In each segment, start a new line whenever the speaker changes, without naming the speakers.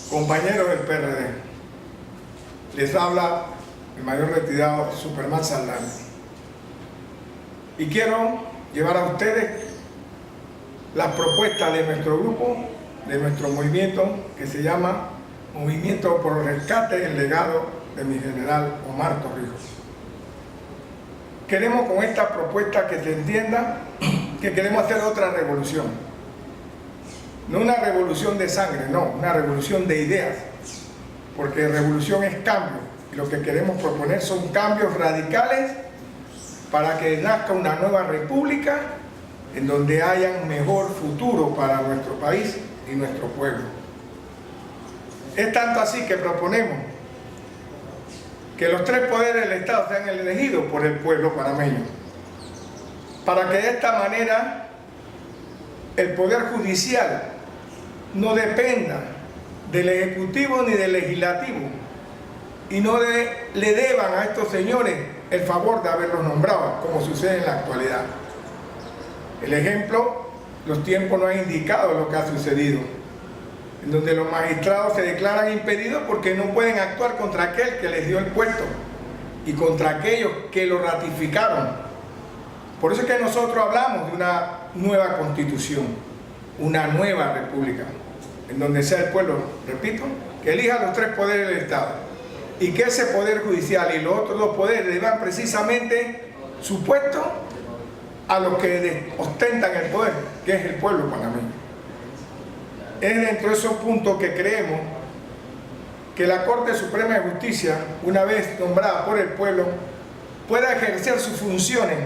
compañeros del PRD, les habla el mayor retirado Superman Saldaña. Y quiero llevar a ustedes las propuestas de nuestro grupo, de nuestro movimiento, que se llama Movimiento por el Rescate del Legado de mi general Omar Torrijos. Queremos con esta propuesta que se entienda que queremos hacer otra revolución. No una revolución de sangre, no, una revolución de ideas, porque revolución es cambio, y lo que queremos proponer son cambios radicales para que nazca una nueva república en donde haya un mejor futuro para nuestro país y nuestro pueblo. Es tanto así que proponemos que los tres poderes del Estado sean elegidos por el pueblo panameño, para que de esta manera el Poder Judicial no dependa del Ejecutivo ni del Legislativo y no le deban a estos señores el favor de haberlos nombrado, como sucede en la actualidad. El ejemplo, los tiempos nos han indicado lo que ha sucedido, en donde los magistrados se declaran impedidos porque no pueden actuar contra aquel que les dio el puesto y contra aquellos que lo ratificaron. Por eso es que nosotros hablamos de una nueva constitución, una nueva república, en donde sea el pueblo, repito, que elija los tres poderes del Estado y que ese poder judicial y los otros dos poderes le dan precisamente su puesto a los que ostentan el poder, que es el pueblo panameño. Es dentro de esos puntos que creemos que la Corte Suprema de Justicia, una vez nombrada por el pueblo, pueda ejercer sus funciones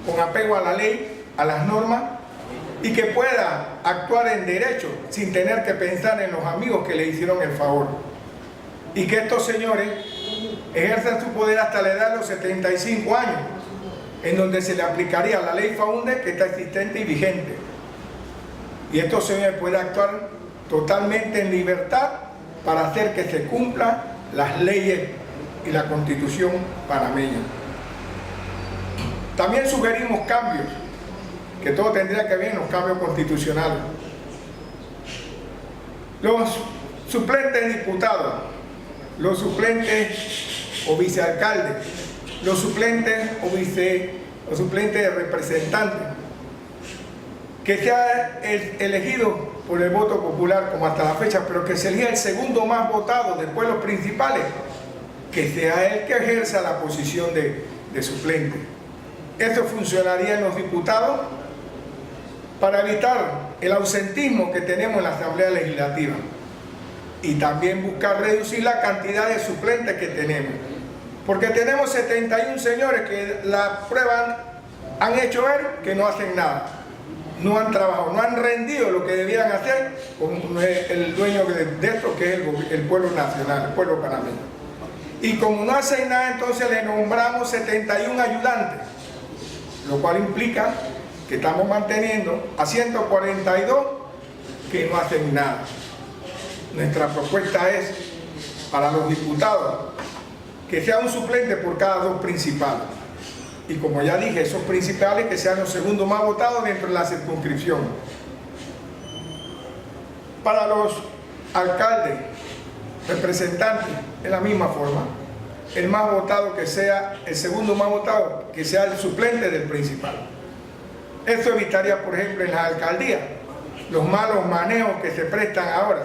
con apego a la ley, a las normas, y que pueda actuar en derecho sin tener que pensar en los amigos que le hicieron el favor. Y que estos señores ejerzan su poder hasta la edad de los 75 años, en donde se le aplicaría la ley Faúndez, que está existente y vigente. Y estos señores pueden actuar totalmente en libertad para hacer que se cumplan las leyes y la Constitución panameña. También sugerimos cambios, que todo tendría que ver en los cambios constitucionales. Los suplentes diputados, los suplentes o vicealcaldes, los suplentes o suplentes de representantes, que sea elegido por el voto popular como hasta la fecha, pero que se elija el segundo más votado después de los principales, que sea él que ejerza la posición de suplente. Esto funcionaría en los diputados para evitar el ausentismo que tenemos en la Asamblea Legislativa y también buscar reducir la cantidad de suplentes que tenemos, porque tenemos 71 señores que la prueba han hecho ver que no hacen nada, no han trabajado, no han rendido lo que debían hacer con el dueño de esto, que es el pueblo nacional, el pueblo panameño. Y como no hacen nada, entonces le nombramos 71 ayudantes, lo cual implica que estamos manteniendo a 142 que no hacen nada. Nuestra propuesta es, para los diputados, que sea un suplente por cada dos principales. Y como ya dije, esos principales que sean los segundos más votados dentro de la circunscripción. Para los alcaldes, representantes, de la misma forma, el más votado que sea, el segundo más votado, que sea el suplente del principal. Esto evitaría, por ejemplo, en las alcaldías, los malos manejos que se prestan ahora,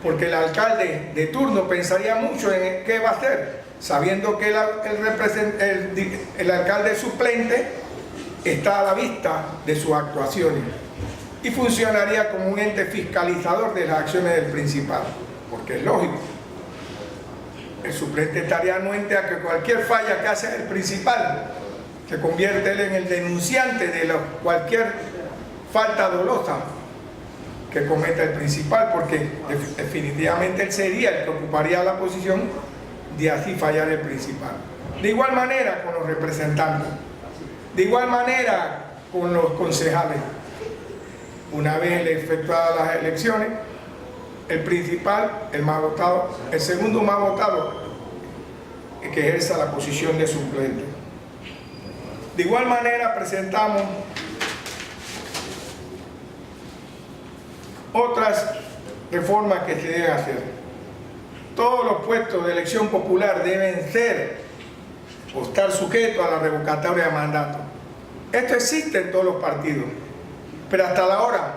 porque el alcalde de turno pensaría mucho en qué va a hacer, sabiendo que el alcalde suplente está a la vista de sus actuaciones y funcionaría como un ente fiscalizador de las acciones del principal, porque es lógico. El suplente estaría anuente a que cualquier falla que hace el principal se convierte él en el denunciante de cualquier falta dolosa que cometa el principal, porque definitivamente él sería el que ocuparía la posición de así fallar el principal. De igual manera con los representantes, de igual manera con los concejales. Una vez efectuadas las elecciones, el principal, el más votado, el segundo más votado, que ejerza la posición de suplente. De igual manera presentamos otras reformas que se deben hacer. Todos los puestos de elección popular deben ser o estar sujetos a la revocatoria de mandato. Esto existe en todos los partidos, pero hasta la hora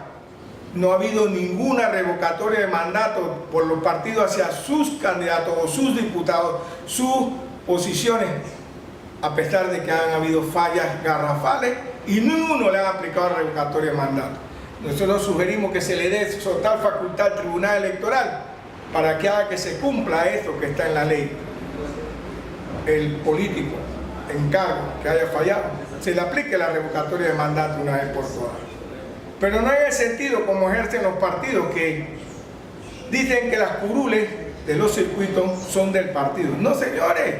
no ha habido ninguna revocatoria de mandato por los partidos hacia sus candidatos o sus diputados, sus posiciones, a pesar de que han habido fallas garrafales y ninguno le ha aplicado revocatoria de mandato. Nosotros sugerimos que se le dé total facultad al Tribunal Electoral para que haga que se cumpla esto que está en la ley. El político en cargo que haya fallado, se le aplique la revocatoria de mandato una vez por todas. Pero no en el sentido como ejercen los partidos que dicen que las curules de los circuitos son del partido. No, señores,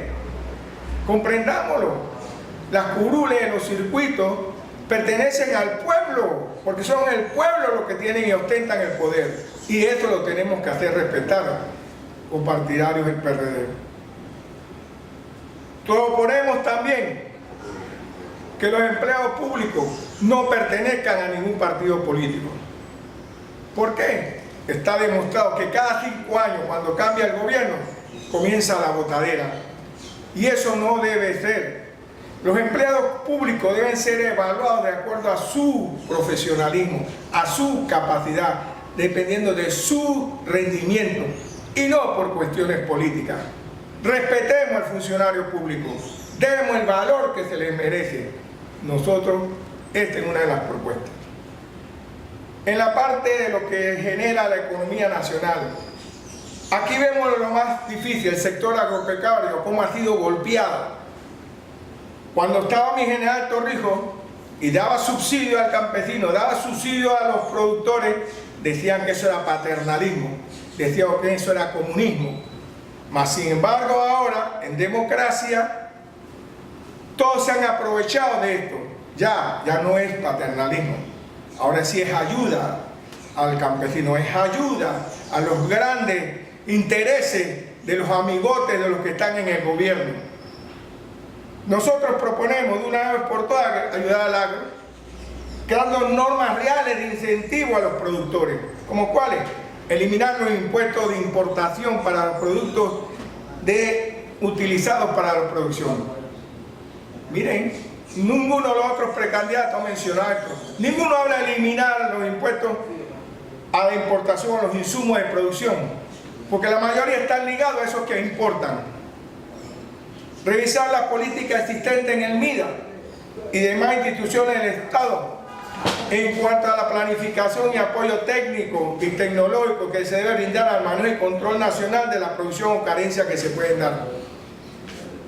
comprendámoslo. Las curules de los circuitos pertenecen al pueblo, porque son el pueblo los que tienen y ostentan el poder. Y eso lo tenemos que hacer respetar los partidarios del PRD. Proponemos también que los empleados públicos no pertenezcan a ningún partido político. ¿Por qué? Está demostrado que cada 5 años, cuando cambia el gobierno, comienza la botadera. Y eso no debe ser. Los empleados públicos deben ser evaluados de acuerdo a su profesionalismo, a su capacidad, dependiendo de su rendimiento y no por cuestiones políticas. Respetemos al funcionario público, demos el valor que se les merece. Nosotros, esta es una de las propuestas. En la parte de lo que genera la economía nacional, aquí vemos lo más difícil, el sector agropecuario, cómo ha sido golpeado. Cuando estaba mi general Torrijos y daba subsidio al campesino, daba subsidio a los productores, decían que eso era paternalismo, decían que eso era comunismo. Mas sin embargo ahora, en democracia, todos se han aprovechado de esto. Ya no es paternalismo. Ahora sí es ayuda al campesino, es ayuda a los grandes intereses de los amigotes de los que están en el gobierno. Nosotros proponemos de una vez por todas ayudar al agro, creando normas reales de incentivo a los productores. ¿Como cuáles? Eliminar los impuestos de importación para los productos utilizados para la producción. Miren, ninguno de los otros precandidatos ha mencionado esto. Ninguno habla de eliminar los impuestos a la importación, a los insumos de producción, porque la mayoría están ligados a esos que importan. Revisar la política existente en el MIDA y demás instituciones del Estado en cuanto a la planificación y apoyo técnico y tecnológico que se debe brindar al manejo y control nacional de la producción o carencias que se pueden dar.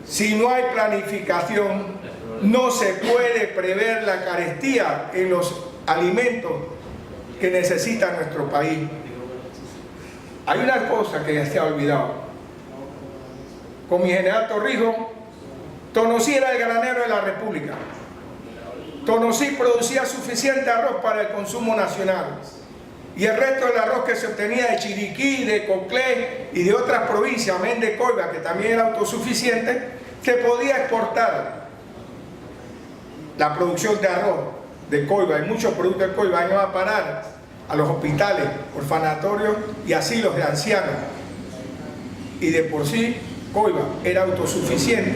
Si no hay planificación, no se puede prever la carestía en los alimentos que necesita nuestro país. Hay una cosa que ya se ha olvidado. Con mi general Torrijos, Tonosí era el granero de la República. Tonosí producía suficiente arroz para el consumo nacional. Y el resto del arroz que se obtenía de Chiriquí, de Coclé y de otras provincias, amén de Coiba, que también era autosuficiente, se podía exportar. La producción de arroz de Coiba y muchos productos de Coiba iban a parar a los hospitales, orfanatorios y asilos de ancianos. Y de por sí, Coiba era autosuficiente.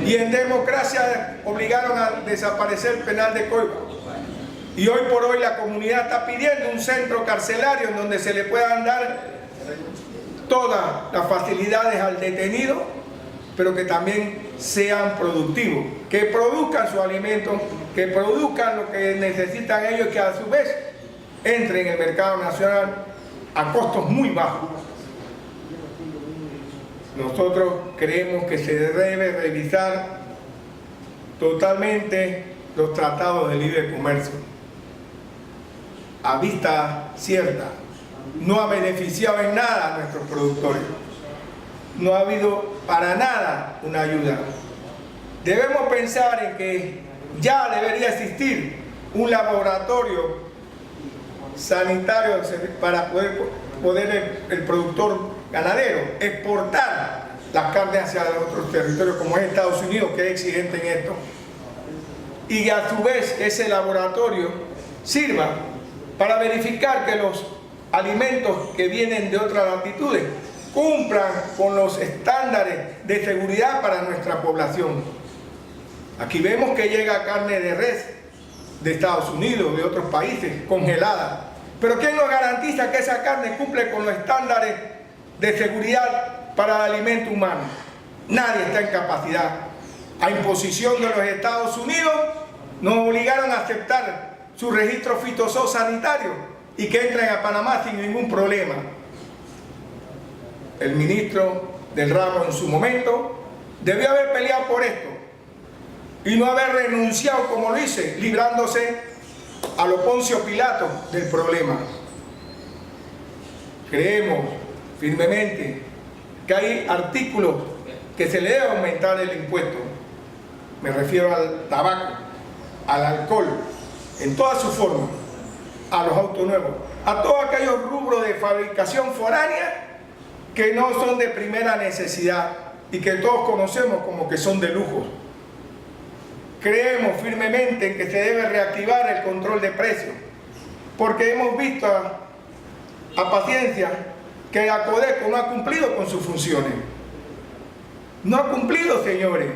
Y en democracia obligaron a desaparecer el penal de Coiba. Y hoy por hoy la comunidad está pidiendo un centro carcelario en donde se le puedan dar todas las facilidades al detenido, pero que también sean productivos, que produzcan su alimento, que produzcan lo que necesitan ellos y que a su vez entren en el mercado nacional a costos muy bajos. Nosotros creemos que se debe revisar totalmente los tratados de libre comercio. A vista cierta, no ha beneficiado en nada a nuestros productores. No ha habido para nada una ayuda. Debemos pensar en que ya debería existir un laboratorio sanitario para poder el productor ganadero exportar las carnes hacia otros territorios como es Estados Unidos, que es exigente en esto. Y a su vez ese laboratorio sirva para verificar que los alimentos que vienen de otras latitudes cumplan con los estándares de seguridad para nuestra población. Aquí vemos que llega carne de res de Estados Unidos, de otros países, congelada. Pero ¿quién nos garantiza que esa carne cumple con los estándares de seguridad para el alimento humano? Nadie está en capacidad. A imposición de los Estados Unidos, nos obligaron a aceptar su registro fitosanitario y que entren a Panamá sin ningún problema. El ministro del ramo en su momento debió haber peleado por esto y no haber renunciado como lo hice, librándose a lo Poncio Pilato del problema. Creemos firmemente que hay artículos que se le debe aumentar el impuesto. Me refiero al tabaco, al alcohol, en todas sus formas, a los autos nuevos, a todos aquellos rubros de fabricación foránea que no son de primera necesidad y que todos conocemos como que son de lujo. Creemos firmemente en que se debe reactivar el control de precios, porque hemos visto a paciencia que la Codeco no ha cumplido con sus funciones. No ha cumplido, señores.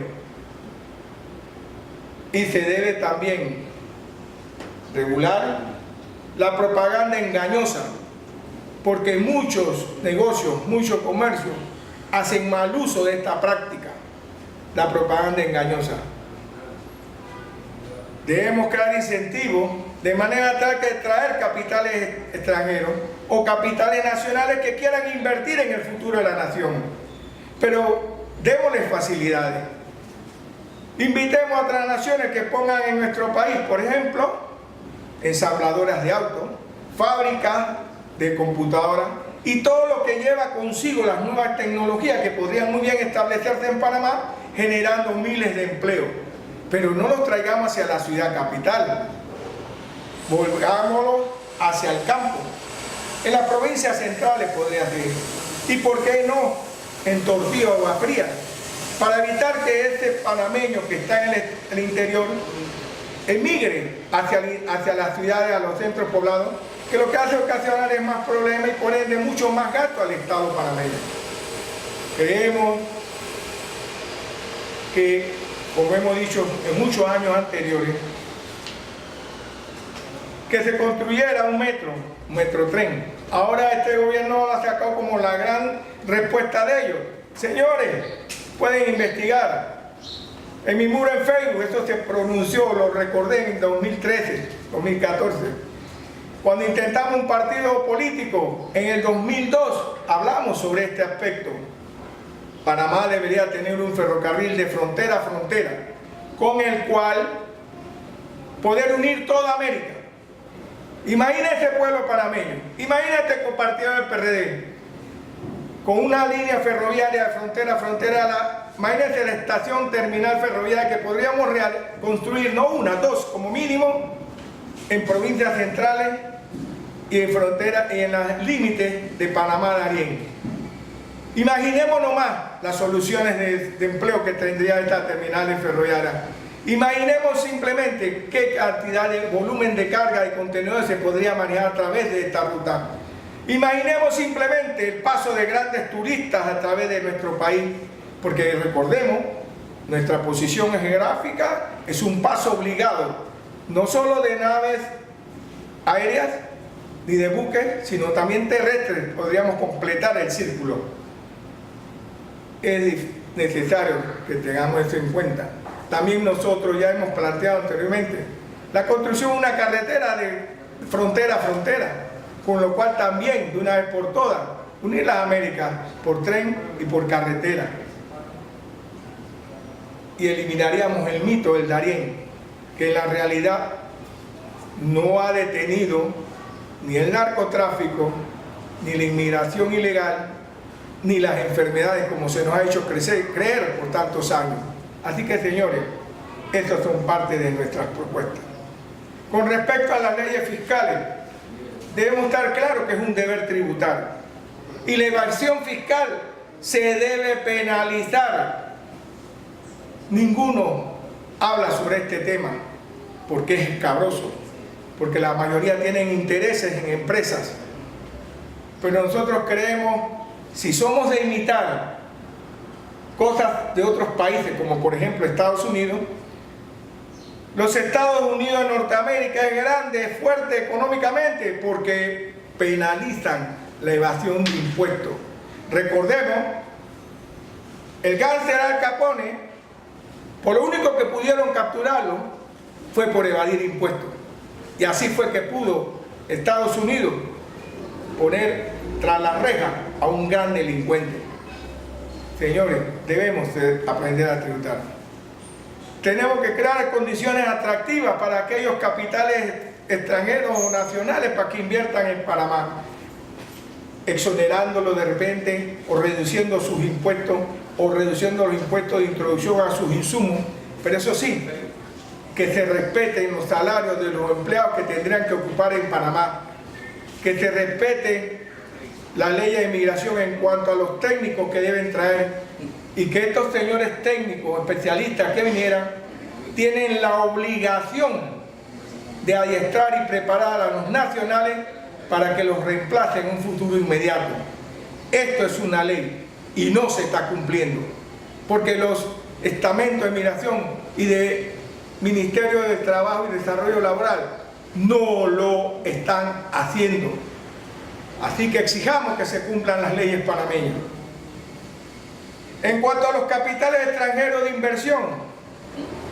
Y se debe también regular la propaganda engañosa, porque muchos negocios, muchos comercios hacen mal uso de esta práctica, la propaganda engañosa. Debemos crear incentivos de manera tal que traer capitales extranjeros o capitales nacionales que quieran invertir en el futuro de la nación. Pero démosles facilidades. Invitemos a otras naciones que pongan en nuestro país, por ejemplo, ensambladoras de autos, fábricas de computadoras y todo lo que lleva consigo las nuevas tecnologías que podrían muy bien establecerse en Panamá, generando miles de empleos. Pero no los traigamos hacia la ciudad capital, volgámoslos hacia el campo. En las provincias centrales podría ser. ¿Y por qué no en Tortillo o Agua Fría? Para evitar que este panameño que está en el interior emigre hacia las ciudades, a los centros poblados, que lo que hace ocasionar es más problemas y por ende mucho más gasto al Estado panameño. Creemos que, como hemos dicho en muchos años anteriores, que se construyera un metrotren. Ahora este gobierno lo ha sacado como la gran respuesta de ellos. Señores, pueden investigar. En mi muro en Facebook, eso se pronunció, lo recordé en 2013, 2014. Cuando intentamos un partido político, en el 2002, hablamos sobre este aspecto. Panamá debería tener un ferrocarril de frontera a frontera, con el cual poder unir toda América. Imagínese pueblo panameño, imagínate con partido del PRD, con una línea ferroviaria de frontera a frontera, imagínese la estación terminal ferroviaria que podríamos construir, no una, dos como mínimo, en provincias centrales y en frontera y en los límites de Panamá-Darién. Imaginemos nomás las soluciones de empleo que tendría esta terminal ferroviaria. Imaginemos simplemente qué cantidad de volumen de carga y contenedores se podría manejar a través de esta ruta. Imaginemos simplemente el paso de grandes turistas a través de nuestro país, porque recordemos, nuestra posición geográfica es un paso obligado, no solo de naves aéreas ni de buques, sino también terrestres, podríamos completar el círculo. Es necesario que tengamos eso en cuenta. También nosotros ya hemos planteado anteriormente la construcción de una carretera de frontera a frontera, con lo cual también, de una vez por todas, unir las Américas por tren y por carretera. Y eliminaríamos el mito del Darién, que en la realidad no ha detenido ni el narcotráfico, ni la inmigración ilegal, ni las enfermedades como se nos ha hecho creer por tantos años. Así que, señores, estas son parte de nuestras propuestas. Con respecto a las leyes fiscales, debemos estar claros que es un deber tributario. Y la evasión fiscal se debe penalizar. Ninguno habla sobre este tema porque es escabroso, porque la mayoría tienen intereses en empresas pero nosotros creemos, si somos de imitar cosas de otros países, como por ejemplo Estados Unidos, los Estados Unidos de Norteamérica es grande, es fuerte económicamente porque penalizan la evasión de impuestos. Recordemos, el gángster Al Capone, por lo único que pudieron capturarlo fue por evadir impuestos. Y así fue que pudo Estados Unidos poner tras la reja a un gran delincuente. Señores, debemos aprender a tributar. Tenemos que crear condiciones atractivas para aquellos capitales extranjeros o nacionales para que inviertan en Panamá, exonerándolo de repente o reduciendo sus impuestos o reduciendo los impuestos de introducción a sus insumos, pero eso sí, que se respeten los salarios de los empleados que tendrían que ocupar en Panamá, que se respete la ley de inmigración en cuanto a los técnicos que deben traer y que estos señores técnicos, especialistas que vinieran, tienen la obligación de adiestrar y preparar a los nacionales para que los reemplacen en un futuro inmediato. Esto es una ley y no se está cumpliendo, porque los estamentos de migración y de Ministerio de Trabajo y Desarrollo Laboral no lo están haciendo. Así que exijamos que se cumplan las leyes panameñas. En cuanto a los capitales extranjeros de inversión,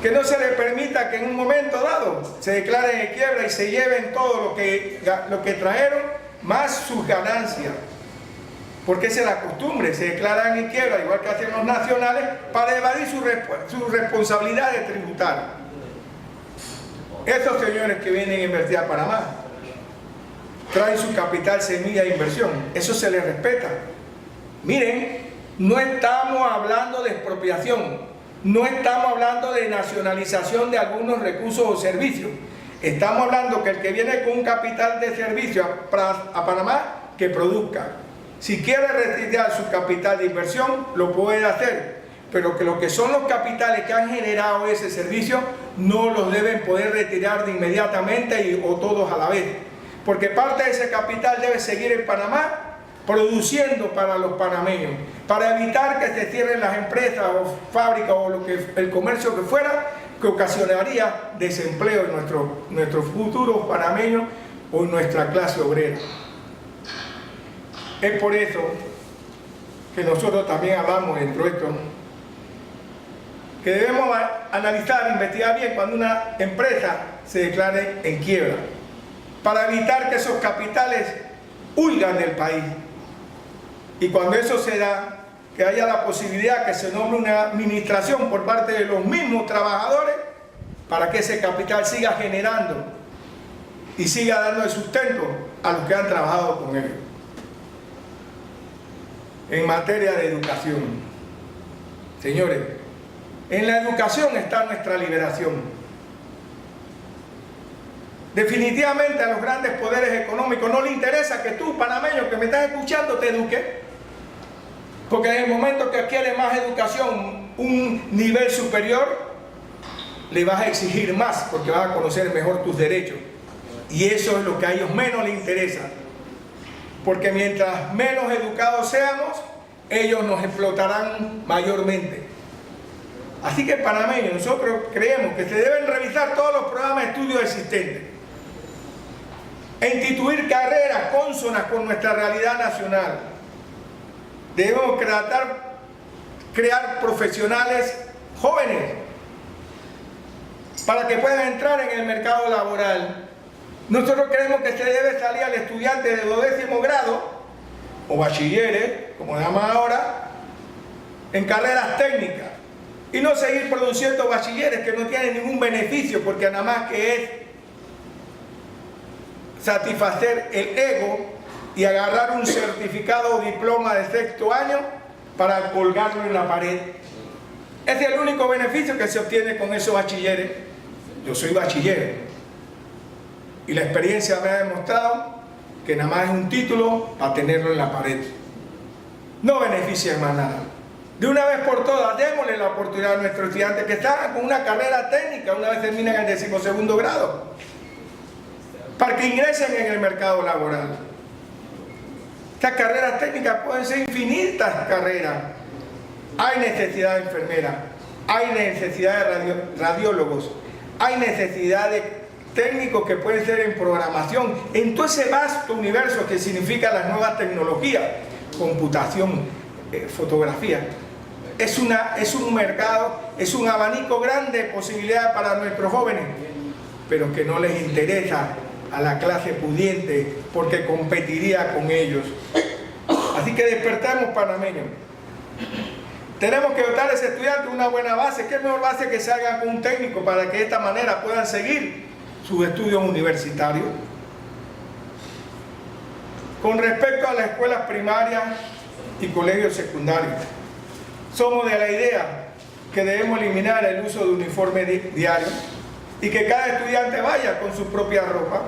que no se les permita que en un momento dado se declaren en quiebra y se lleven todo lo que trajeron, más sus ganancias. Porque esa es la costumbre, se declaran en quiebra, igual que hacen los nacionales, para evadir su responsabilidad de tributar. Esos señores que vienen a invertir a Panamá traen su capital semilla de inversión, eso se les respeta. Miren, no estamos hablando de expropiación, no estamos hablando de nacionalización de algunos recursos o servicios. Estamos hablando que el que viene con un capital de servicio a Panamá, que produzca. Si quiere retirar su capital de inversión, lo puede hacer, pero que lo que son los capitales que han generado ese servicio no los deben poder retirar de inmediatamente o todos a la vez, porque parte de ese capital debe seguir en Panamá produciendo para los panameños, para evitar que se cierren las empresas o fábricas o el comercio que fuera, que ocasionaría desempleo en nuestros futuros panameños o en nuestra clase obrera. Es por eso que nosotros también hablamos dentro de esto, que debemos analizar, investigar bien cuando una empresa se declare en quiebra, para evitar que esos capitales huyan del país. Y cuando eso se da, que haya la posibilidad que se nombre una administración por parte de los mismos trabajadores para que ese capital siga generando y siga dando el sustento a los que han trabajado con ellos. En materia de educación, señores, en la educación está nuestra liberación. Definitivamente a los grandes poderes económicos no les interesa que tú, panameño, que me estás escuchando, te eduques, porque en el momento que adquieres más educación, un nivel superior, le vas a exigir más, porque vas a conocer mejor tus derechos. Y eso es lo que a ellos menos les interesa, porque mientras menos educados seamos, ellos nos explotarán mayormente. Así que panameños, nosotros creemos que se deben revisar todos los programas de estudio existentes e instituir carreras cónsonas con nuestra realidad nacional. Debemos crear profesionales jóvenes para que puedan entrar en el mercado laboral. Nosotros creemos que se debe salir al estudiante de 12º grado o bachilleres, como se llama ahora, en carreras técnicas y no seguir produciendo bachilleres que no tienen ningún beneficio, porque nada más que es satisfacer el ego y agarrar un certificado o diploma de 6º año para colgarlo en la pared. Ese es el único beneficio que se obtiene con esos bachilleres. Yo soy bachiller y la experiencia me ha demostrado que nada más es un título para tenerlo en la pared. No beneficia más nada. De una vez por todas, démosle la oportunidad a nuestros estudiantes que están con una carrera técnica una vez terminan el 12º grado, para que ingresen en el mercado laboral. Estas carreras técnicas pueden ser infinitas carreras. Hay necesidad de enfermeras, hay necesidad de radiólogos, hay necesidad de técnicos que pueden ser en programación, en todo ese vasto universo que significa las nuevas tecnologías, computación, fotografía. Es un mercado, es un abanico grande de posibilidades para nuestros jóvenes, pero que no les interesa a la clase pudiente porque competiría con ellos. Así que despertamos, panameños. Tenemos que dotar a ese estudiante una buena base. ¿Qué mejor base que se haga con un técnico para que de esta manera puedan seguir sus estudios universitarios? Con respecto a las escuelas primarias y colegios secundarios, somos de la idea que debemos eliminar el uso de uniforme diario y que cada estudiante vaya con su propia ropa.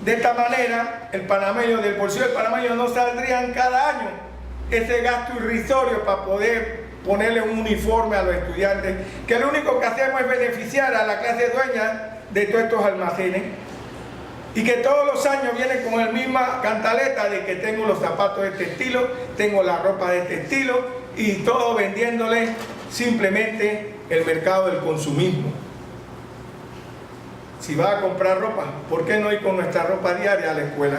De esta manera, el panameño, del bolsillo del panameño no saldrían cada año ese gasto irrisorio para poder ponerle un uniforme a los estudiantes, que lo único que hacemos es beneficiar a la clase dueña de todos estos almacenes, y que todos los años vienen con la misma cantaleta de que tengo los zapatos de este estilo, tengo la ropa de este estilo, y todo vendiéndole simplemente el mercado del consumismo. Si va a comprar ropa, ¿por qué no ir con nuestra ropa diaria a la escuela?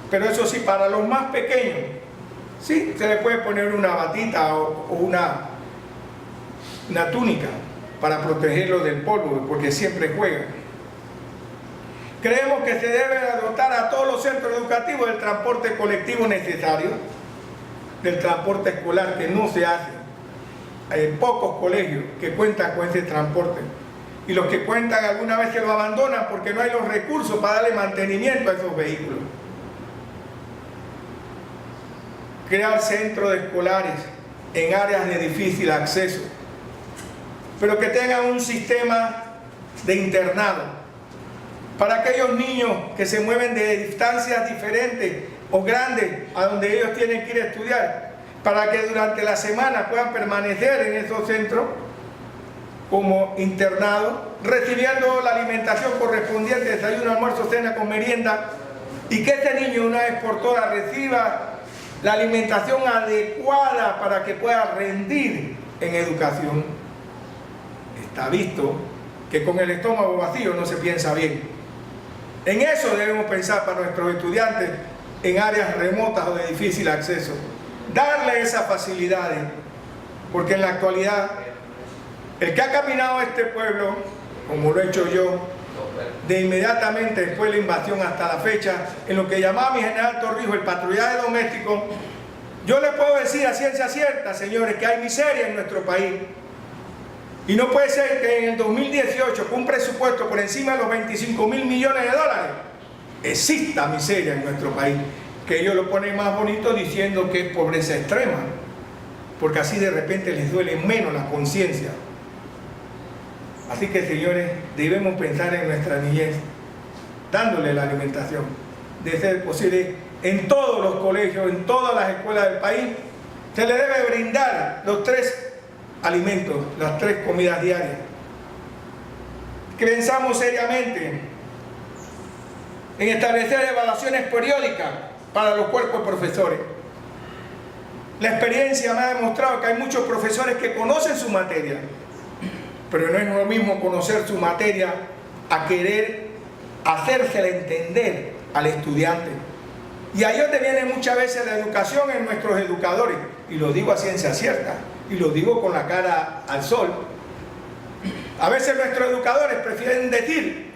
Pero eso sí, para los más pequeños, sí, se le puede poner una batita o una túnica para protegerlo del polvo, porque siempre juegan. Creemos que se debe dotar a todos los centros educativos del transporte colectivo necesario, del transporte escolar, que no se hace. Hay pocos colegios que cuentan con ese transporte, y los que cuentan alguna vez se lo abandonan porque no hay los recursos para darle mantenimiento a esos vehículos. Crear centros escolares en áreas de difícil acceso, pero que tengan un sistema de internado para aquellos niños que se mueven de distancias diferentes o grandes a donde ellos tienen que ir a estudiar, para que durante la semana puedan permanecer en esos centros como internados, recibiendo la alimentación correspondiente, desayuno, almuerzo, cena con merienda, y que este niño una vez por todas reciba la alimentación adecuada para que pueda rendir en educación. Está visto que con el estómago vacío no se piensa bien. En eso debemos pensar para nuestros estudiantes en áreas remotas o de difícil acceso. Darle esas facilidades, porque en la actualidad el que ha caminado este pueblo, como lo he hecho yo, de inmediatamente después de la invasión hasta la fecha, en lo que llamaba mi general Torrijos el patrullaje doméstico, yo les puedo decir a ciencia cierta, señores, que hay miseria en nuestro país. Y no puede ser que en el 2018, con un presupuesto por encima de los 25.000 millones de dólares, exista miseria en nuestro país. Que ellos lo ponen más bonito diciendo que es pobreza extrema, porque así de repente les duele menos la conciencia. Así que, señores, debemos pensar en nuestra niñez, dándole la alimentación, de ser posible en todos los colegios, en todas las escuelas del país. Se le debe brindar los 3 alimentos, las 3 comidas diarias. Que pensamos seriamente en establecer evaluaciones periódicas para los cuerpos de profesores. La experiencia me ha demostrado que hay muchos profesores que conocen su materia, pero no es lo mismo conocer su materia a querer hacérsela entender al estudiante. Y ahí es donde viene muchas veces la educación en nuestros educadores, y lo digo a ciencia cierta, y lo digo con la cara al sol. A veces nuestros educadores prefieren decir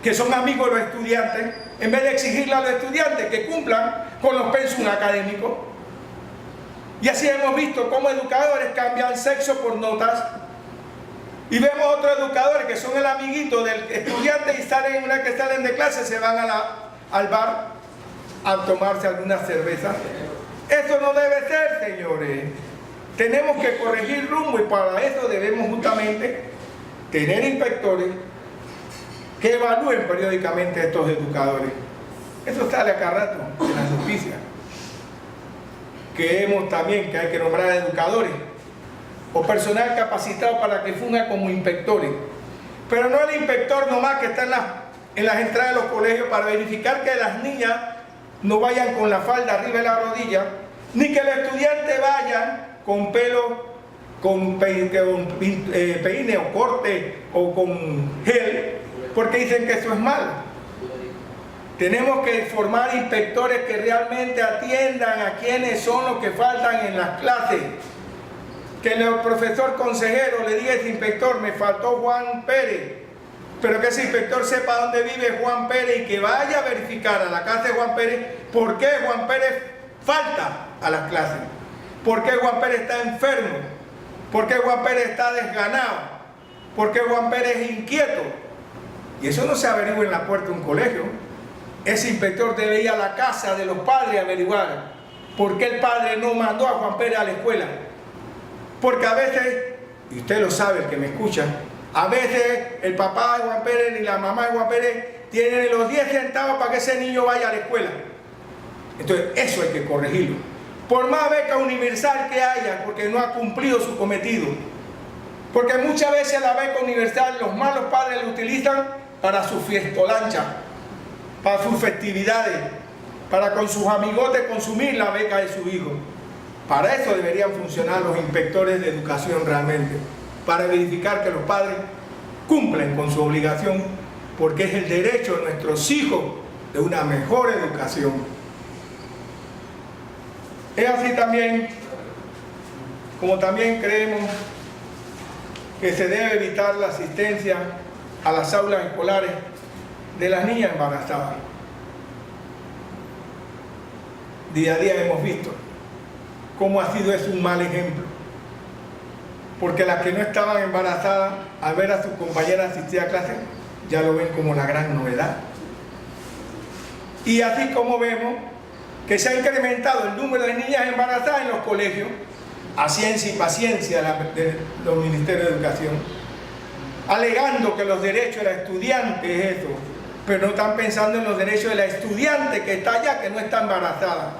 que son amigos de los estudiantes, en vez de exigirle a los estudiantes que cumplan con los pensum académicos. Y así hemos visto cómo educadores cambian sexo por notas, y vemos otros educadores que son el amiguito del estudiante y salen, una vez que salen de clase, se van al bar a tomarse algunas cervezas. Eso no debe ser, señores. Tenemos que corregir rumbo, y para eso debemos justamente tener inspectores que evalúen periódicamente a estos educadores. Eso sale acá rato en las noticias. Creemos también que hay que nombrar educadores o personal capacitado para que funja como inspectores, pero no el inspector nomás que está en las entradas de los colegios para verificar que las niñas no vayan con la falda arriba de la rodilla, ni que el estudiante vaya con pelo, con peine o corte o con gel, porque dicen que eso es malo. Tenemos que formar inspectores que realmente atiendan a quienes son los que faltan en las clases. Que el profesor consejero le diga a ese inspector, me faltó Juan Pérez, pero que ese inspector sepa dónde vive Juan Pérez y que vaya a verificar a la casa de Juan Pérez por qué Juan Pérez falta a las clases, por qué Juan Pérez está enfermo, por qué Juan Pérez está desganado, por qué Juan Pérez es inquieto. Y eso no se averigua en la puerta de un colegio. Ese inspector debe ir a la casa de los padres a averiguar por qué el padre no mandó a Juan Pérez a la escuela. Porque a veces, y usted lo sabe, el que me escucha, a veces el papá de Juan Pérez ni la mamá de Juan Pérez tienen los 10 centavos para que ese niño vaya a la escuela. Entonces eso hay que corregirlo. Por más beca universal que haya, porque no ha cumplido su cometido. Porque muchas veces la beca universal los malos padres la utilizan para su fiestolancha, para sus festividades, para con sus amigotes consumir la beca de su hijo. Para eso deberían funcionar los inspectores de educación realmente, para verificar que los padres cumplen con su obligación, porque es el derecho de nuestros hijos de una mejor educación. Es así también, como también creemos que se debe evitar la asistencia a las aulas escolares de las niñas embarazadas. Día a día hemos visto cómo ha sido eso un mal ejemplo, porque las que no estaban embarazadas, al ver a sus compañeras asistir a clase, ya lo ven como la gran novedad. Y así como vemos que se ha incrementado el número de niñas embarazadas en los colegios, a ciencia y paciencia de los ministerios de educación, alegando que los derechos de la estudiante es eso, pero no están pensando en los derechos de la estudiante que está allá, que no está embarazada.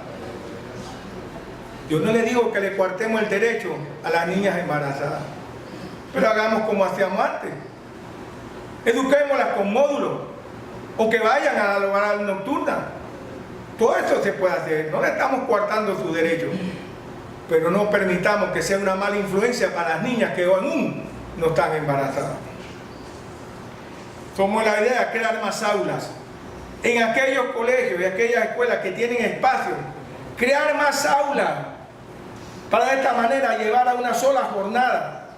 Yo no le digo que le coartemos el derecho a las niñas embarazadas, pero hagamos como hacíamos antes. Eduquémoslas con módulos, o que vayan a la horaria nocturna. Todo eso se puede hacer, no le estamos coartando sus derechos, pero no permitamos que sea una mala influencia para las niñas que aún no están embarazadas. Somos la idea de crear más aulas en aquellos colegios y aquellas escuelas que tienen espacio, crear más aulas para de esta manera llevar a una sola jornada,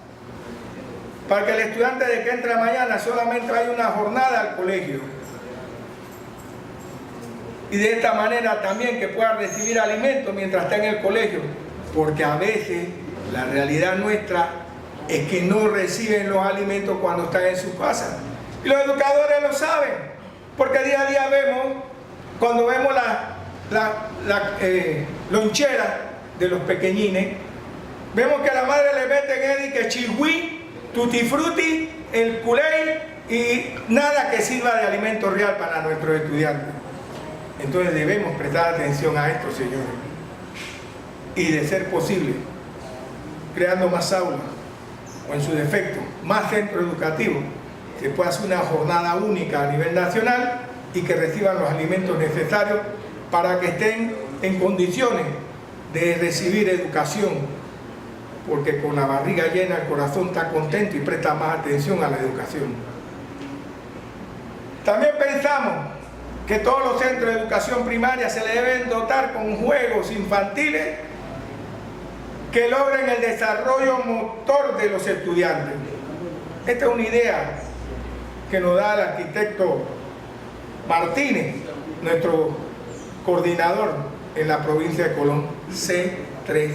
para que el estudiante de que entra mañana solamente vaya una jornada al colegio, y de esta manera también que pueda recibir alimentos mientras está en el colegio, porque a veces la realidad nuestra es que no reciben los alimentos cuando están en su casa. Y los educadores lo saben, porque día a día vemos, cuando vemos la lonchera de los pequeñines, vemos que la madre le mete en que chigüí, tutti frutti, el culé y nada que sirva de alimento real para nuestros estudiantes. Entonces debemos prestar atención a esto, señores, y de ser posible, creando más aulas, o en su defecto, más centros educativos, que pueda hacer una jornada única a nivel nacional y que reciban los alimentos necesarios para que estén en condiciones de recibir educación, porque con la barriga llena el corazón está contento y presta más atención a la educación. También pensamos que todos los centros de educación primaria se le deben dotar con juegos infantiles que logren el desarrollo motor de los estudiantes. Esta es una idea que nos da el arquitecto Martínez, nuestro coordinador en la provincia de Colón, C3.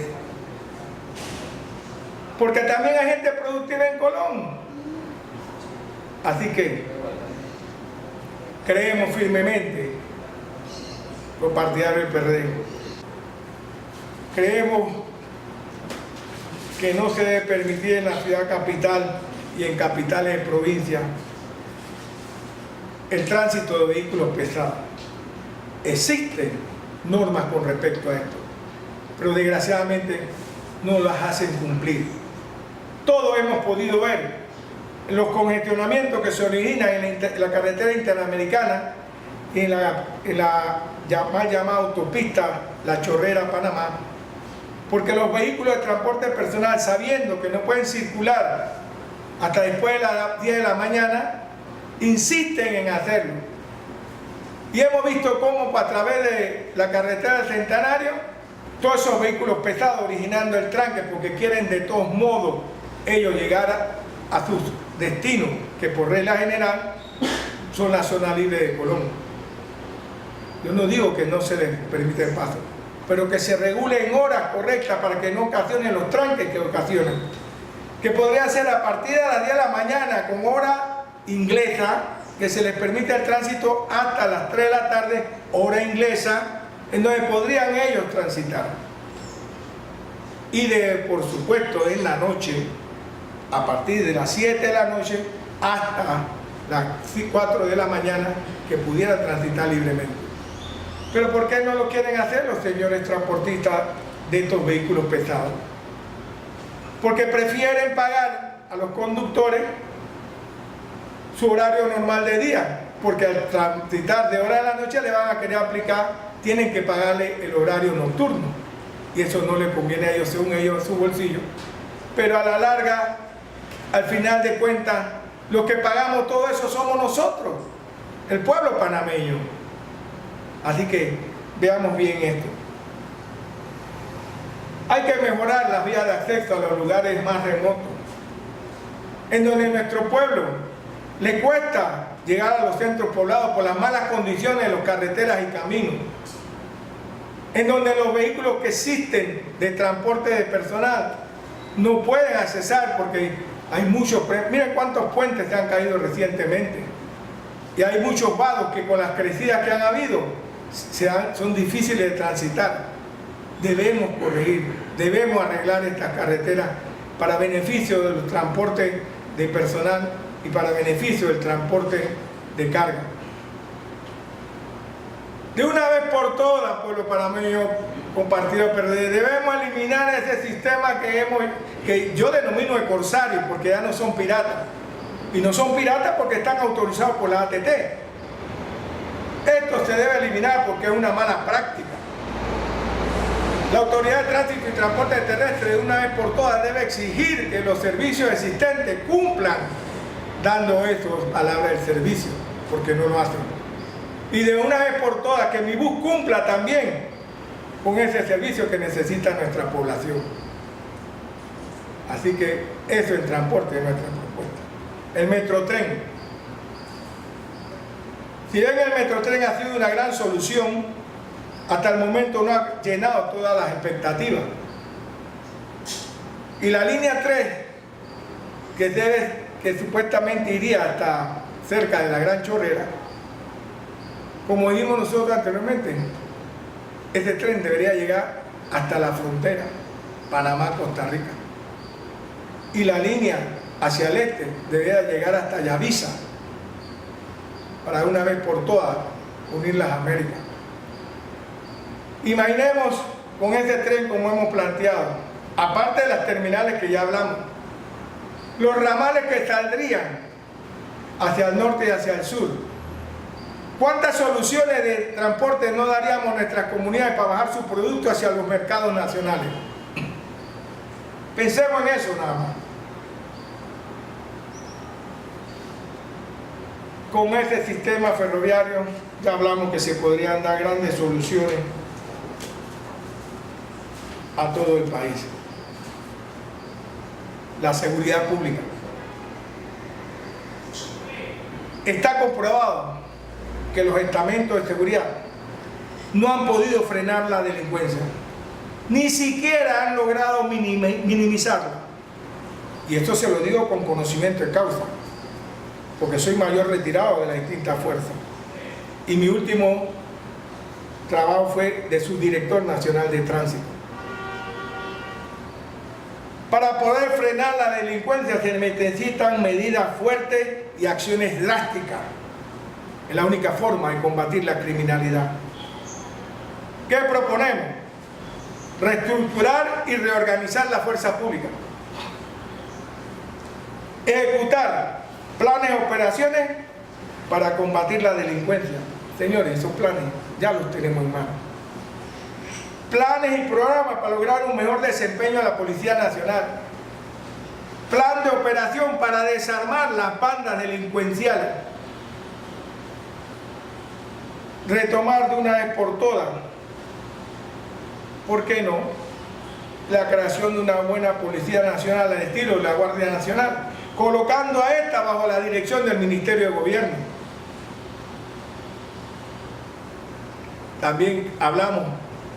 Porque también hay gente productiva en Colón. Así que creemos firmemente, los partidarios del PRD, creemos que no se debe permitir en la ciudad capital y en capitales de provincia el tránsito de vehículos pesados. Existen normas con respecto a esto, pero desgraciadamente no las hacen cumplir. Todos hemos podido ver los congestionamientos que se originan en la carretera interamericana y en la mal llamada autopista La Chorrera-Panamá, porque los vehículos de transporte personal, sabiendo que no pueden circular hasta después de las 10 de la mañana, insisten en hacerlo. Y hemos visto cómo a través de la carretera del Centenario, todos esos vehículos pesados originando el tranque, porque quieren de todos modos ellos llegar a sus destinos, que por regla general son la zona libre de Colón. Yo no digo que no se les permite el paso, pero que se regule en horas correctas para que no ocasionen los tranques que ocasionan. Que podría ser a partir de las 10 de la mañana con hora inglesa, que se les permite el tránsito hasta las 3 de la tarde, hora inglesa, en donde podrían ellos transitar. Y por supuesto, en la noche, a partir de las 7 de la noche hasta las 4 de la mañana, que pudieran transitar libremente. Pero ¿por qué no lo quieren hacer los señores transportistas de estos vehículos pesados? Porque prefieren pagar a los conductores su horario normal de día, porque al transitar de hora de la noche le van a querer aplicar, tienen que pagarle el horario nocturno, y eso no les conviene a ellos, según ellos, en su bolsillo. Pero a la larga, al final de cuentas, los que pagamos todo eso somos nosotros, el pueblo panameño. Así que veamos bien esto. Hay que mejorar las vías de acceso a los lugares más remotos, en donde nuestro pueblo le cuesta llegar a los centros poblados por las malas condiciones de las carreteras y caminos, en donde los vehículos que existen de transporte de personal no pueden accesar porque hay muchos. Miren cuántos puentes se han caído recientemente, y hay muchos vados que con las crecidas que han habido son difíciles de transitar. Debemos corregir, debemos arreglar estas carreteras para beneficio del transporte de personal y para beneficio del transporte de carga. De una vez por todas, pueblo panameño compartido PRD, debemos eliminar ese sistema que yo denomino de corsarios, porque ya no son piratas. Y no son piratas porque están autorizados por la ATT. Esto se debe eliminar porque es una mala práctica. La Autoridad de Tránsito y Transporte Terrestre, de una vez por todas, debe exigir que los servicios existentes cumplan dando eso a la hora del servicio, porque no lo hacen. Y de una vez por todas que mi bus cumpla también con ese servicio que necesita nuestra población. Así que eso en transporte es nuestra propuesta. El Metrotren. Si bien el Metrotren ha sido una gran solución, hasta el momento no ha llenado todas las expectativas. Y la línea 3, que supuestamente iría hasta cerca de la Gran Chorrera, como dijimos nosotros anteriormente, ese tren debería llegar hasta la frontera Panamá-Costa Rica. Y la línea hacia el este debería llegar hasta Yavisa, para una vez por todas unir las Américas. Imaginemos con ese tren como hemos planteado, aparte de las terminales que ya hablamos, los ramales que saldrían hacia el norte y hacia el sur. ¿Cuántas soluciones de transporte no daríamos a nuestras comunidades para bajar su producto hacia los mercados nacionales? Pensemos en eso nada más. Con ese sistema ferroviario ya hablamos que se podrían dar grandes soluciones a todo el país. La seguridad pública. Está comprobado que los estamentos de seguridad no han podido frenar la delincuencia, ni siquiera han logrado minimizarla. Y esto se lo digo con conocimiento de causa, porque soy mayor retirado de las distintas fuerzas. Y mi último trabajo fue de subdirector nacional de tránsito. Para poder frenar la delincuencia se necesitan medidas fuertes y acciones drásticas. Es la única forma de combatir la criminalidad. ¿Qué proponemos? Reestructurar y reorganizar la fuerza pública. Ejecutar planes y operaciones para combatir la delincuencia. Señores, esos planes ya los tenemos en mano. Planes y programas para lograr un mejor desempeño de la Policía Nacional. Plan de operación para desarmar las bandas delincuenciales. Retomar de una vez por todas, ¿por qué no?, la creación de una buena Policía Nacional al estilo de la Guardia Nacional, colocando a esta bajo la dirección del Ministerio de Gobierno. También hablamos,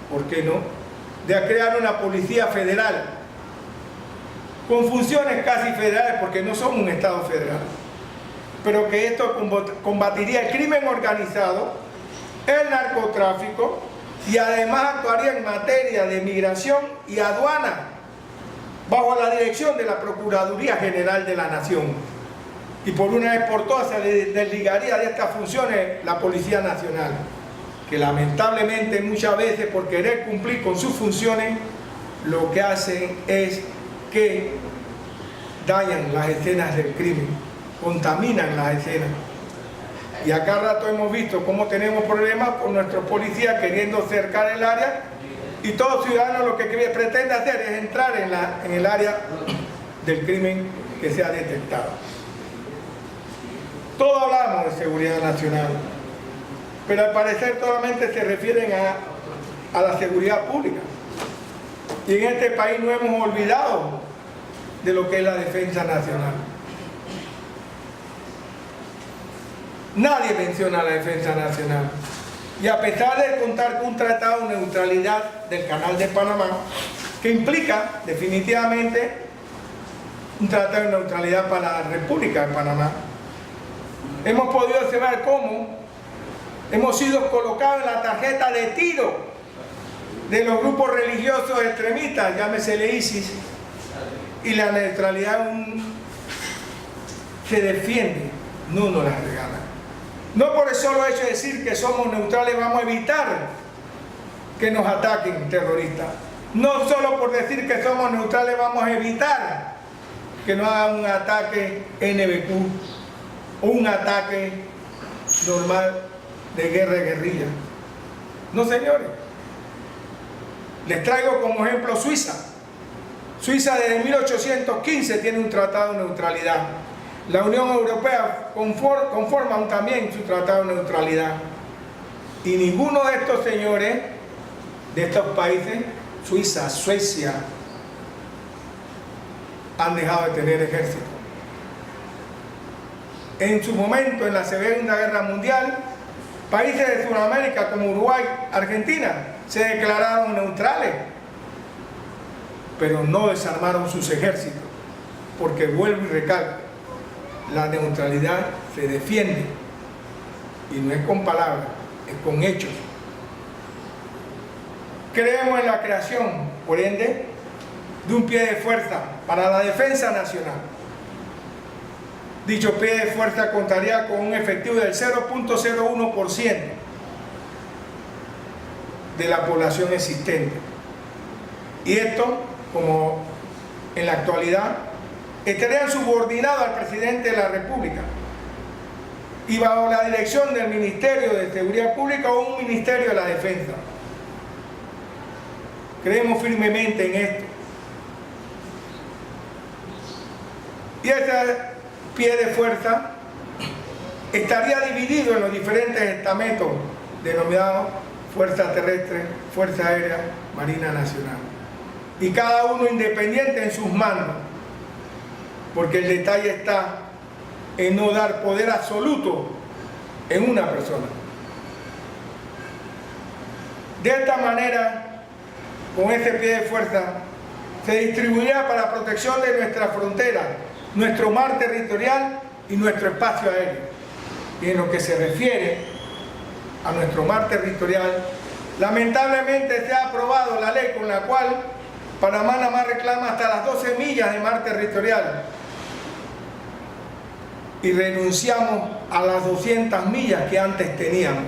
¿por qué no?, de crear una Policía Federal, con funciones casi federales, porque no somos un Estado federal, pero que esto combatiría el crimen organizado, el narcotráfico, y además actuaría en materia de migración y aduana, bajo la dirección de la Procuraduría General de la Nación. Y por una vez por todas se desligaría de estas funciones la Policía Nacional, que lamentablemente muchas veces, por querer cumplir con sus funciones, lo que hacen es que dañan las escenas del crimen, contaminan las escenas. Y acá rato hemos visto cómo tenemos problemas con nuestros policías queriendo cercar el área, y todo ciudadano lo que pretende hacer es entrar en el área del crimen que se ha detectado. Todos hablamos de seguridad nacional, pero al parecer solamente se refieren a la seguridad pública. Y en este país no hemos olvidado de lo que es la defensa nacional. Nadie menciona la defensa nacional. Y a pesar de contar con un tratado de neutralidad del Canal de Panamá, que implica definitivamente un tratado de neutralidad para la República de Panamá, hemos podido observar cómo hemos sido colocados en la tarjeta de tiro de los grupos religiosos extremistas, llámese el ISIS, y la neutralidad se defiende, no nos la regalan. No por el solo hecho de decir que somos neutrales vamos a evitar que nos ataquen terroristas. No solo por decir que somos neutrales vamos a evitar que nos hagan un ataque NBQ o un ataque normal de guerra y guerrilla. No, señores. Les traigo como ejemplo Suiza. Suiza desde 1815 tiene un tratado de neutralidad. La Unión Europea conforma también su tratado de neutralidad. Y ninguno de estos señores, de estos países, Suiza, Suecia, han dejado de tener ejército. En su momento, en la Segunda Guerra Mundial, países de Sudamérica como Uruguay, Argentina, se declararon neutrales, pero no desarmaron sus ejércitos, porque vuelvo y recalco, la neutralidad se defiende, y no es con palabras, es con hechos. Creemos en la creación, por ende, de un pie de fuerza para la defensa nacional. Dicho pie de fuerza contaría con un efectivo del 0.01% de la población existente. Y esto, como en la actualidad, estarían subordinados al presidente de la República y bajo la dirección del Ministerio de Seguridad Pública o un Ministerio de la Defensa. Creemos firmemente en esto. Y ese pie de fuerza estaría dividido en los diferentes estamentos denominados Fuerza Terrestre, Fuerza Aérea, Marina Nacional. Y cada uno independiente en sus manos, porque el detalle está en no dar poder absoluto en una persona. De esta manera, con ese pie de fuerza, se distribuirá para la protección de nuestra frontera, nuestro mar territorial y nuestro espacio aéreo. Y en lo que se refiere a nuestro mar territorial, lamentablemente se ha aprobado la ley con la cual Panamá nada más reclama hasta las 12 millas de mar territorial y renunciamos a las 200 millas que antes teníamos.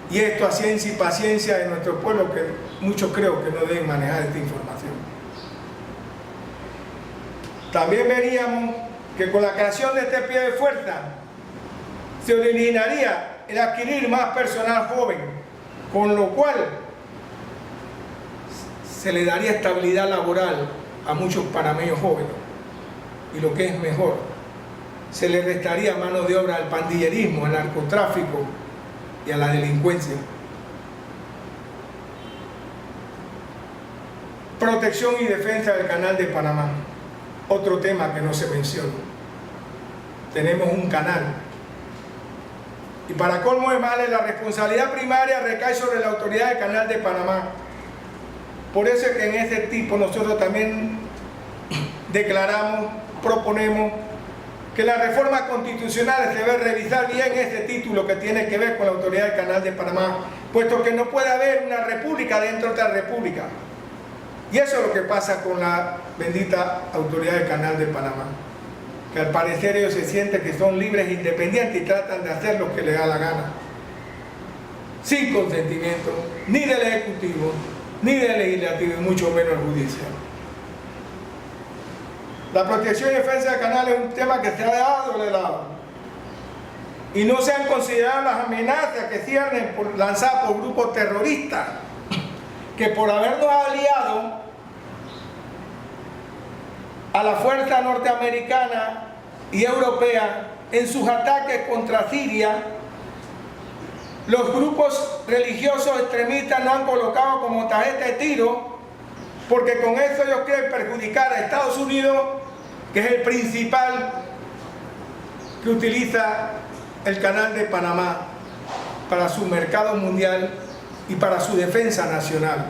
Y esto a ciencia y paciencia de nuestro pueblo, que muchos creo que no deben manejar esta información. También veríamos que con la creación de este pie de fuerza se eliminaría el adquirir más personal joven, con lo cual se le daría estabilidad laboral a muchos panameños jóvenes. Y lo que es mejor, se le restaría mano de obra al pandillerismo, al narcotráfico y a la delincuencia. Protección y defensa del Canal de Panamá, otro tema que no se menciona. Tenemos un canal y para colmo de males la responsabilidad primaria recae sobre la autoridad del Canal de Panamá. Por eso es que en este tipo nosotros también declaramos, proponemos que las reformas constitucionales deben revisar bien este título que tiene que ver con la autoridad del Canal de Panamá, puesto que no puede haber una república dentro de otra república. Y eso es lo que pasa con la bendita autoridad del Canal de Panamá, que al parecer ellos se sienten que son libres e independientes y tratan de hacer lo que les da la gana, sin consentimiento ni del Ejecutivo, ni del Legislativo, y mucho menos el Judicial. La protección y defensa del canal es un tema que se ha dejado de lado y no se han considerado las amenazas que ciernen lanzadas por grupos terroristas que por habernos aliado a la fuerza norteamericana y europea en sus ataques contra Siria, los grupos religiosos extremistas nos han colocado como tarjeta de tiro, porque con eso ellos quieren perjudicar a Estados Unidos, que es el principal que utiliza el Canal de Panamá para su mercado mundial y para su defensa nacional.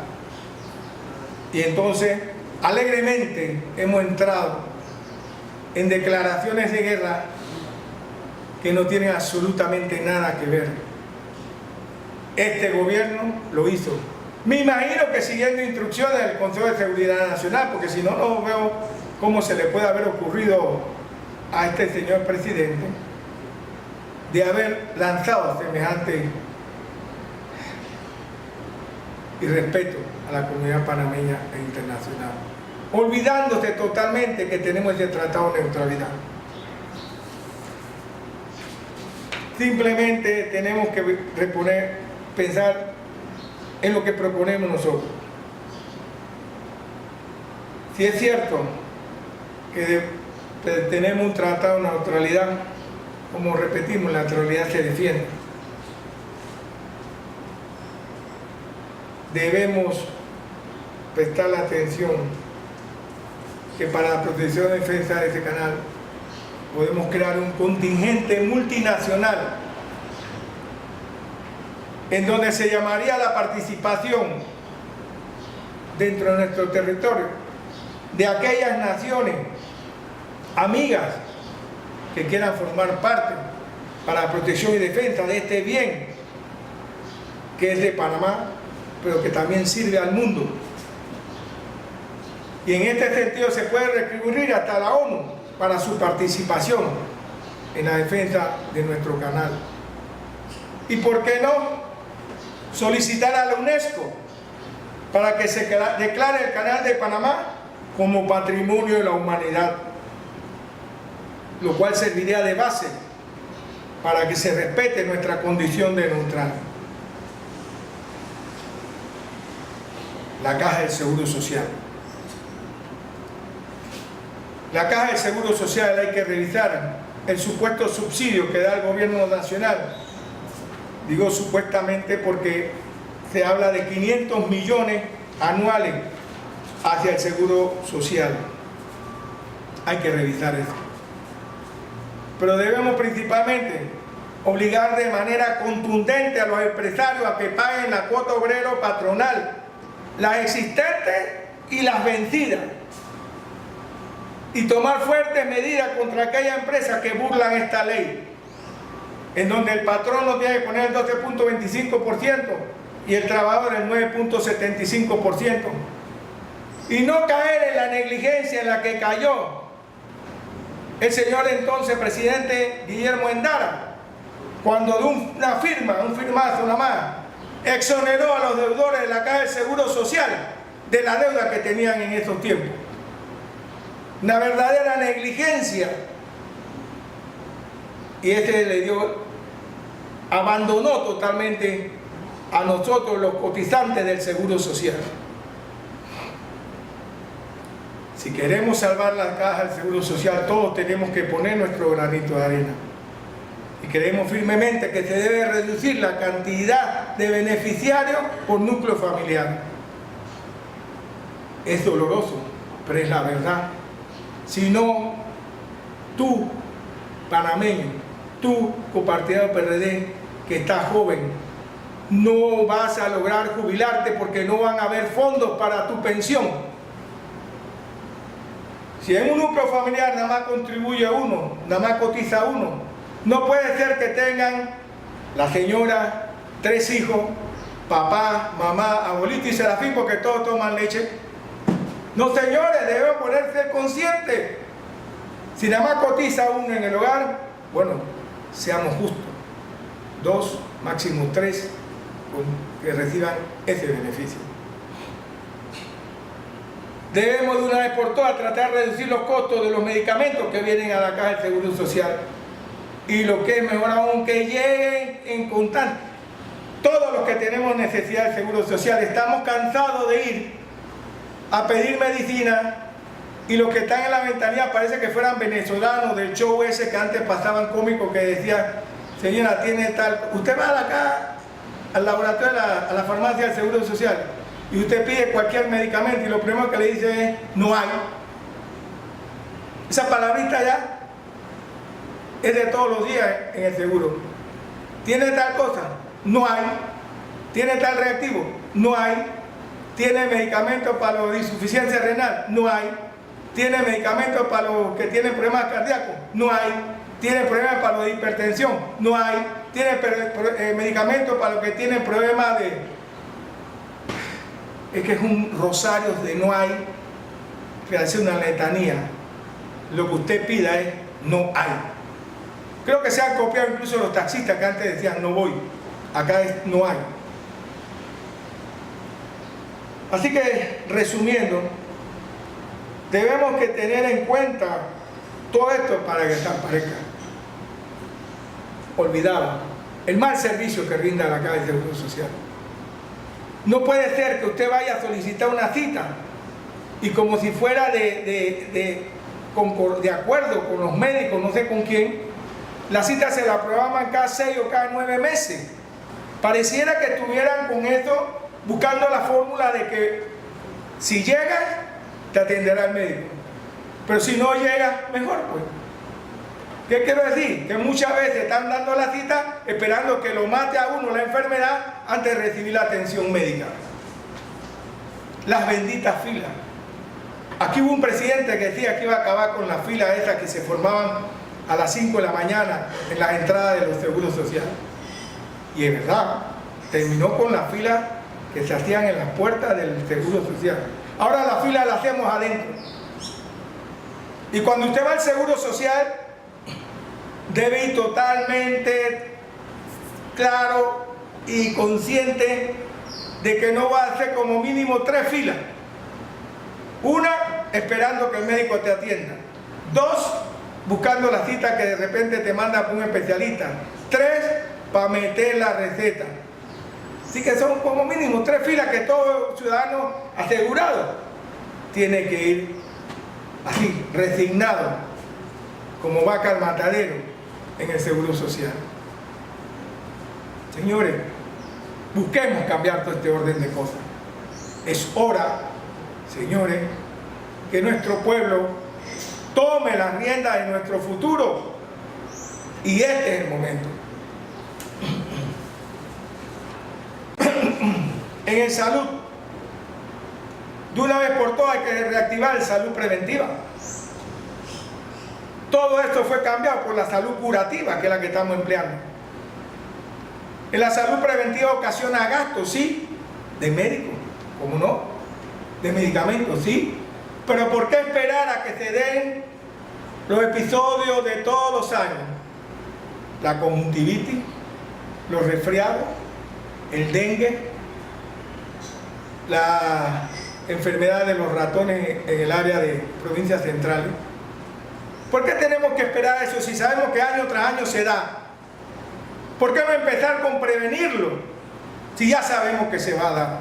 Y entonces, alegremente hemos entrado en declaraciones de guerra que no tienen absolutamente nada que ver. Este gobierno lo hizo. Me imagino que siguiendo instrucciones del Consejo de Seguridad Nacional, porque si no, no veo cómo se le puede haber ocurrido a este señor presidente de haber lanzado semejante irrespeto a la comunidad panameña e internacional, olvidándose totalmente que tenemos ese tratado de neutralidad. Simplemente tenemos que pensar en lo que proponemos nosotros. Si es cierto que tenemos un tratado de neutralidad, como repetimos, la neutralidad se defiende. Debemos prestar la atención que para la protección y defensa de ese canal podemos crear un contingente multinacional en donde se llamaría la participación dentro de nuestro territorio de aquellas naciones amigas que quieran formar parte para la protección y defensa de este bien que es de Panamá, pero que también sirve al mundo. Y en este sentido se puede recurrir hasta la ONU para su participación en la defensa de nuestro canal. ¿Y por qué no solicitar a la UNESCO para que se declare el Canal de Panamá como patrimonio de la humanidad, lo cual serviría de base para que se respete nuestra condición de neutral? La Caja del Seguro Social. La Caja del Seguro Social hay que revisar el supuesto subsidio que da el gobierno nacional. Digo supuestamente porque se habla de 500 millones anuales hacia el Seguro Social. Hay que revisar eso. Pero debemos principalmente obligar de manera contundente a los empresarios a que paguen la cuota obrero patronal, las existentes y las vencidas, y tomar fuertes medidas contra aquellas empresas que burlan esta ley, en donde el patrón no tiene que poner el 12.25% y el trabajador el 9.75%, y no caer en la negligencia en la que cayó el señor entonces presidente Guillermo Endara, cuando de una firma, un firmazo nada más, exoneró a los deudores de la Caja del Seguro Social de la deuda que tenían en esos tiempos. Una verdadera negligencia. Y este le dio abandonó totalmente a nosotros los cotizantes del Seguro Social. Si queremos salvar la caja del Seguro Social, todos tenemos que poner nuestro granito de arena. Y creemos firmemente que se debe reducir la cantidad de beneficiarios por núcleo familiar. Es doloroso, pero es la verdad. Si no, tú, panameño, tú, copartidario PRD, que estás joven, no vas a lograr jubilarte porque no van a haber fondos para tu pensión. Si en un núcleo familiar nada más contribuye uno, nada más cotiza uno, no puede ser que tengan la señora 3 hijos, papá, mamá, abuelito y Serafín, porque todos toman leche. No, señores, debemos ponerse conscientes. Si nada más cotiza uno en el hogar, bueno, seamos justos. 2, máximo 3, que reciban ese beneficio. Debemos de una vez por todas tratar de reducir los costos de los medicamentos que vienen a la caja del Seguro Social. Y lo que es mejor aún, que lleguen en constante. Todos los que tenemos necesidad del Seguro Social estamos cansados de ir a pedir medicina y los que están en la ventanilla parece que fueran venezolanos del show ese que antes pasaban cómicos que decían: señora, tiene tal... Usted va acá al laboratorio, a la farmacia del Seguro Social, y usted pide cualquier medicamento y lo primero que le dice es: no hay. Esa palabrita ya es de todos los días en el seguro. ¿Tiene tal cosa? No hay. ¿Tiene tal reactivo? No hay. ¿Tiene medicamentos para la insuficiencia renal? No hay. ¿Tiene medicamentos para los que tienen problemas cardíacos? No hay. ¿Tiene problemas para los de hipertensión? No hay. ¿Tiene medicamentos para los que tienen problemas de... Es que es un rosario de no hay, que hace una letanía. Lo que usted pida es: no hay. Creo que se han copiado incluso los taxistas que antes decían: no voy. Acá es: no hay. Así que, resumiendo, debemos que tener en cuenta todo esto para que desaparezca. Olvidado el mal servicio que rinda la caja del Seguro Social. No puede ser que usted vaya a solicitar una cita y como si fuera de acuerdo con los médicos, no sé con quién, la cita se la programan cada 6 o cada 9 meses. Pareciera que estuvieran con esto buscando la fórmula de que si llegas, te atenderá el médico. Pero si no llega, mejor pues. ¿Qué quiero decir? Que muchas veces están dando la cita esperando que lo mate a uno la enfermedad antes de recibir la atención médica. Las benditas filas. Aquí hubo un presidente que decía que iba a acabar con las filas esas que se formaban a las 5 de la mañana en las entradas de los seguros sociales. Y es verdad, terminó con las filas que se hacían en las puertas del seguro social. Ahora la fila la hacemos adentro. Y cuando usted va al seguro social, debe ir totalmente claro y consciente de que no va a hacer como mínimo 3 filas. Una, esperando que el médico te atienda. 2, buscando la cita que de repente te manda por un especialista. 3, para meter la receta. Así que son como mínimo 3 filas que todo ciudadano asegurado tiene que ir así, resignado, como vaca al matadero en el seguro social. Señores, busquemos cambiar todo este orden de cosas. Es hora, señores, que nuestro pueblo tome las riendas de nuestro futuro. Y este es el momento. En el salud, de una vez por todas hay que reactivar la salud preventiva. Todo esto fue cambiado por la salud curativa, que es la que estamos empleando. En la salud preventiva ocasiona gastos, sí, de médicos, ¿cómo no? De medicamentos, sí. Pero ¿por qué esperar a que se den los episodios de todos los años? La conjuntivitis, los resfriados, el dengue, la enfermedad de los ratones en el área de provincias centrales. ¿Por qué tenemos que esperar eso si sabemos que año tras año se da? ¿Por qué no empezar con prevenirlo? Si ya sabemos que se va a dar.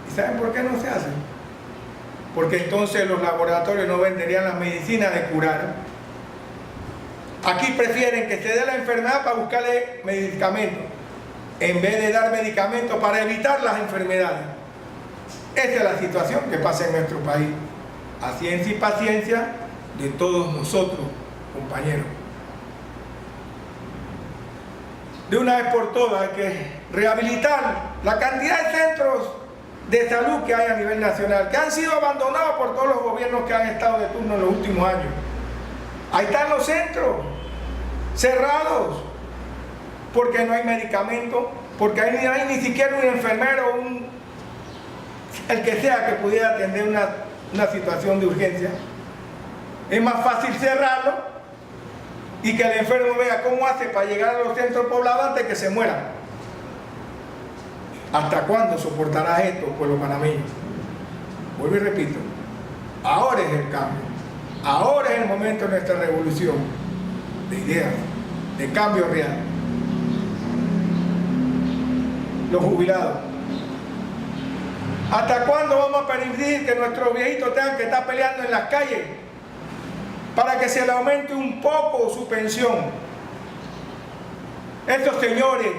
¿Y saben por qué no se hace? Porque entonces los laboratorios no venderían las medicinas de curar. Aquí prefieren que se dé la enfermedad para buscarle medicamentos, en vez de dar medicamentos para evitar las enfermedades. Esa es la situación que pasa en nuestro país. A ciencia y paciencia de todos nosotros, compañeros. De una vez por todas hay que rehabilitar la cantidad de centros de salud que hay a nivel nacional, que han sido abandonados por todos los gobiernos que han estado de turno en los últimos años. Ahí están los centros cerrados, porque no hay medicamentos, porque ahí no hay ni siquiera un enfermero, el que sea que pudiera atender una situación de urgencia. Es más fácil cerrarlo y que el enfermo vea cómo hace para llegar a los centros poblados antes que se muera. ¿Hasta cuándo soportarás esto, pueblo panameño? Vuelvo y repito, ahora es el cambio, ahora es el momento de nuestra revolución de ideas, de cambio real. Los jubilados, ¿hasta cuándo vamos a permitir que nuestros viejitos tengan que estar peleando en las calles para que se le aumente un poco su pensión? Estos señores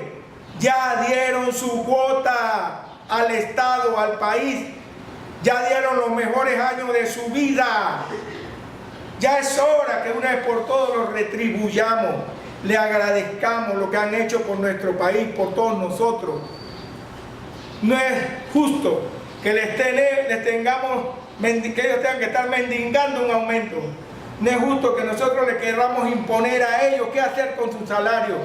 ya dieron su cuota al Estado, al país, ya dieron los mejores años de su vida. Ya es hora que una vez por todas los retribuyamos, le agradezcamos lo que han hecho por nuestro país, por todos nosotros. No es justo que que ellos tengan que estar mendigando un aumento. No es justo que nosotros le queramos imponer a ellos qué hacer con su salario.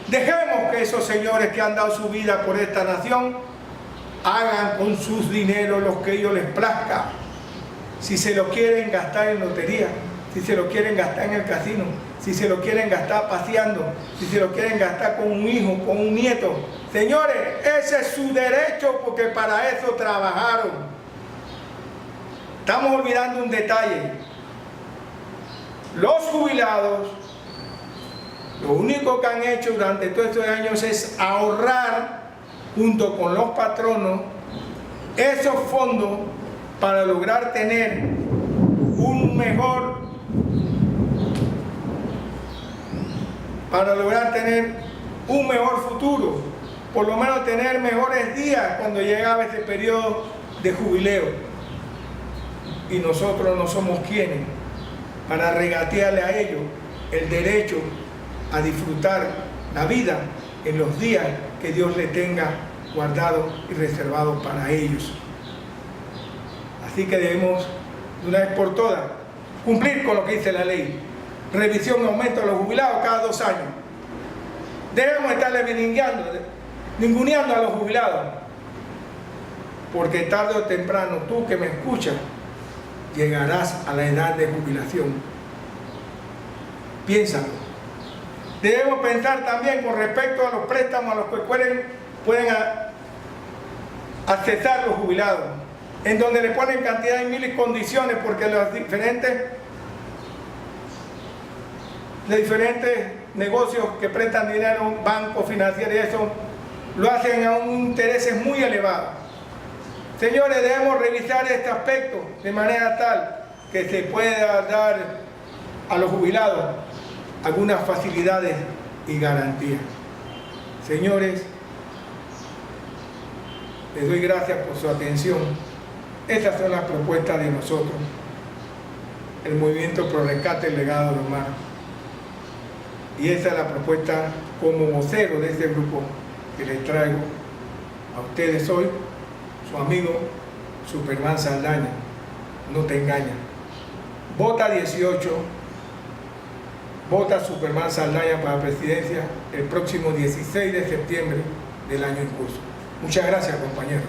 Dejemos que esos señores que han dado su vida por esta nación hagan con sus dineros lo que ellos les plazca. Si se lo quieren gastar en lotería, si se lo quieren gastar en el casino, si se lo quieren gastar paseando, si se lo quieren gastar con un hijo, con un nieto. Señores, ese es su derecho, porque para eso trabajaron. Estamos olvidando un detalle. Los jubilados, lo único que han hecho durante todos estos años es ahorrar, junto con los patronos, esos fondos para lograr tener un mejor, futuro, por lo menos tener mejores días cuando llegaba ese periodo de jubileo. Y nosotros no somos quienes para regatearle a ellos el derecho a disfrutar la vida en los días que Dios le tenga guardado y reservado para ellos. Así que debemos, de una vez por todas, cumplir con lo que dice la ley. Revisión y aumento de los jubilados cada 2 años. Debemos estarle ninguneando a los jubilados, porque tarde o temprano, tú que me escuchas, llegarás a la edad de jubilación. Piénsalo. Debemos pensar también con respecto a los préstamos a los que pueden accesar los jubilados, en donde le ponen cantidad de miles condiciones, porque los diferentes negocios que prestan dinero, bancos, financieros y eso, lo hacen a un intereses muy elevados. Señores, debemos revisar este aspecto de manera tal que se pueda dar a los jubilados algunas facilidades y garantías. Señores, les doy gracias por su atención. Estas son las propuestas de nosotros, el Movimiento Pro Rescate del Legado de Omar. Y esa es la propuesta como vocero de este grupo que les traigo a ustedes hoy, su amigo Superman Saldaña. No te engañas. Vota 18, vota Superman Saldaña para la presidencia el próximo 16 de septiembre del año en curso. Muchas gracias, compañeros.